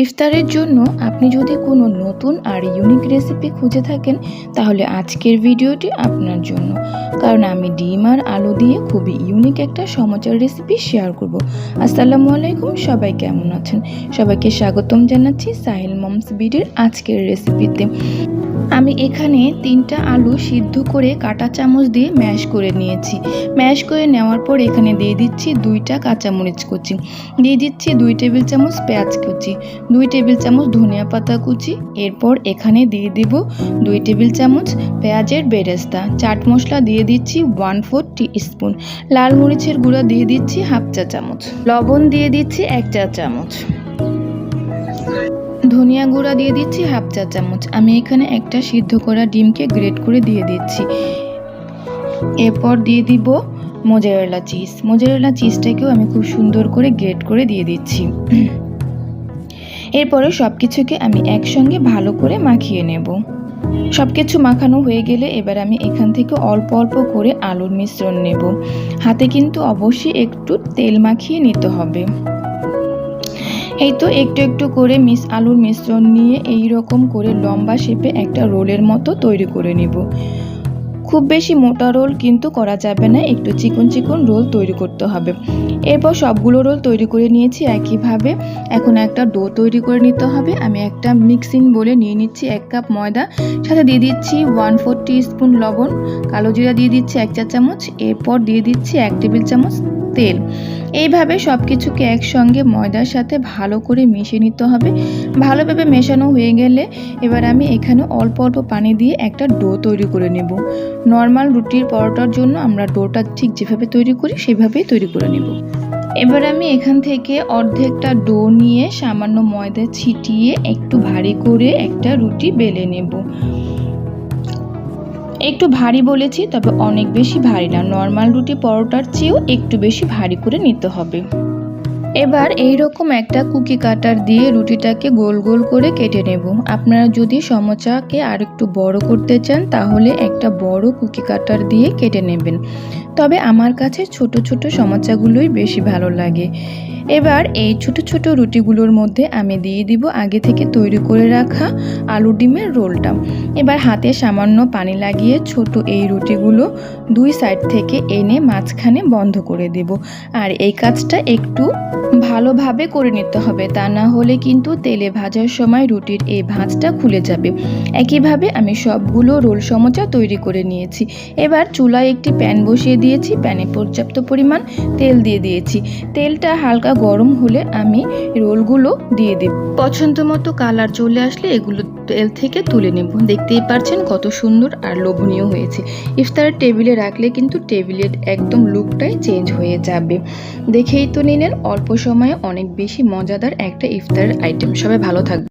ইফতারের জন্য আপনি যদি কোনো নতুন আর ইউনিক রেসিপি খুঁজে থাকেন তাহলে আজকের ভিডিওটি আপনার জন্য। কারণ আমি ডিম আর আলু দিয়ে খুবই ইউনিক একটা সমোসার রেসিপি শেয়ার করব। আসসালামু আলাইকুম, সবাই কেমন আছেন? সবাইকে স্বাগতম জানাচ্ছি সাহিল মমস বিডির আজকের রেসিপিতে। আমি এখানে 3টা আলু সিদ্ধ করে কাঁটা চামচ দিয়ে ম্যাশ করে নিয়েছি। ম্যাশ করে নেওয়ার পর এখানে দিয়ে দিচ্ছি 2টা কাঁচামরিচ কুচি, দিয়ে দিচ্ছি 2 টেবিল চামচ পেঁয়াজ কুচি, 2 টেবিল চামচ ধনিয়া পাতা কুচি। এরপর এখানে দিয়ে দেব 2 টেবিল চামচ পেঁয়াজের বেরেস্তা। চাট মশলা দিয়ে দিচ্ছি 1/4 টিস্পুন, লাল মরিচের গুঁড়া দিয়ে দিচ্ছি 1/2 চা চামচ, লবণ দিয়ে দিচ্ছি 1 চা চামচ, ধনিয়া গুঁড়া দিয়ে দিচ্ছি 1/2 চা চামচ। আমি এখানে একটা সিদ্ধ করা ডিমকে গ্রেট করে দিয়ে দিচ্ছি। এরপর দিয়ে দিব মোজারেলা চিজ। মোজারেলা চিজটাকেও আমি খুব সুন্দর করে গ্রেট করে দিয়ে দিচ্ছি। এরপরে সব কিছুকে আমি একসঙ্গে ভালো করে মাখিয়ে নেব। সব কিছু মাখানো হয়ে গেলে এবার আমি এখান থেকে অল্প অল্প করে আলুর মিশ্রণ নেব। হাতে কিন্তু অবশ্যই একটু তেল মাখিয়ে নিতে হবে। এই তো একটু একটু করে আলুর মিশ্রণ নিয়ে এই রকম করে লম্বা শেপে একটা রোলের মতো তৈরি করে নেব। খুব বেশি মোটা রোল কিন্তু করা যাবে না, একটু চিকন চিকন রোল তৈরি করতে হবে। এরপর সবগুলো রোল তৈরি করে নিয়েছি একইভাবে। এখন একটা ডো তৈরি করে নিতে হবে। আমি একটা মিক্সিং বলে নিয়ে নিচ্ছি 1 কাপ ময়দা, সাথে দিয়ে দিচ্ছি 1/4 টিস্পুন লবণ, কালো জিরা দিয়ে দিচ্ছি 1 চা চামচ, এরপর দিয়ে দিচ্ছি 1 টেবিল চামচ তেল। এইভাবে সব কিছুকে একসঙ্গে ময়দার সাথে ভালো করে মিশিয়ে নিতে হবে। ভালোভাবে মেশানো হয়ে গেলে এবার আমি এখানে অল্প অল্প পানি দিয়ে একটা ডো তৈরি করে নেব। নর্মাল রুটির পরোটার জন্য আমরা ডোটা ঠিক যেভাবে তৈরি করি সেভাবেই তৈরি করে নেব। এবার আমি এখান থেকে অর্ধেকটা ডো নিয়ে সামান্য ময়দা ছিটিয়ে একটু ভারী করে একটা রুটি বেলে নেব। একটু ভারী বলেছি, তবে অনেক বেশি ভারী না, নর্মাল রুটি পরোটার চেয়েও একটু বেশি ভারী করে নিতে হবে। এবার এই রকম একটা কুকি কাটার দিয়ে রুটিটাকে গোল গোল করে কেটে নেব। আপনারা যদি সমোসাকে আর একটু বড় করতে চান তাহলে একটা বড় কুকি কাটার দিয়ে কেটে নেবেন, তবে আমার কাছে ছোট ছোট সমোসাগুলোই বেশি ভালো লাগে। এবার এই ছোট ছোট রুটিগুলোর মধ্যে আমি দিয়ে দিব আগে থেকে তৈরি করে রাখা আলু ডিমের রোলটা। এবার হাতে সামান্য পানি লাগিয়ে ছোট এই রুটিগুলো 2 সাইড থেকে এনে মাঝখানে বন্ধ করে দেব। আর এই কাজটা একটু ভালোভাবে করে নিতে হবে, তা না হলে কিন্তু তেলে ভাজার সময় রুটির এই ভাঁজটা খুলে যাবে। একইভাবে আমি সবগুলো রোল সমোসা তৈরি করে নিয়েছি। এবার চুলায় একটি প্যান বসিয়ে দিয়েছি, প্যানে পর্যাপ্ত পরিমাণ তেল দিয়ে দিয়েছি। তেলটা হালকা গরম হলে আমি রোলগুলো দিয়ে দেব। পছন্দ মতো কালার চলে আসলে এগুলো তেল থেকে তুলে নেব। দেখতেই পাচ্ছেন কত সুন্দর আর লোভনীয় হয়েছে। ইফতারের টেবিলে রাখলে কিন্তু টেবিলের একদম লুকটাই চেঞ্জ হয়ে যাবে। দেখেই তো নিলেন, অল্প সময়ে অনেক বেশি মজাদার একটা ইফতারের আইটেম। সবাই ভালো থাকবে।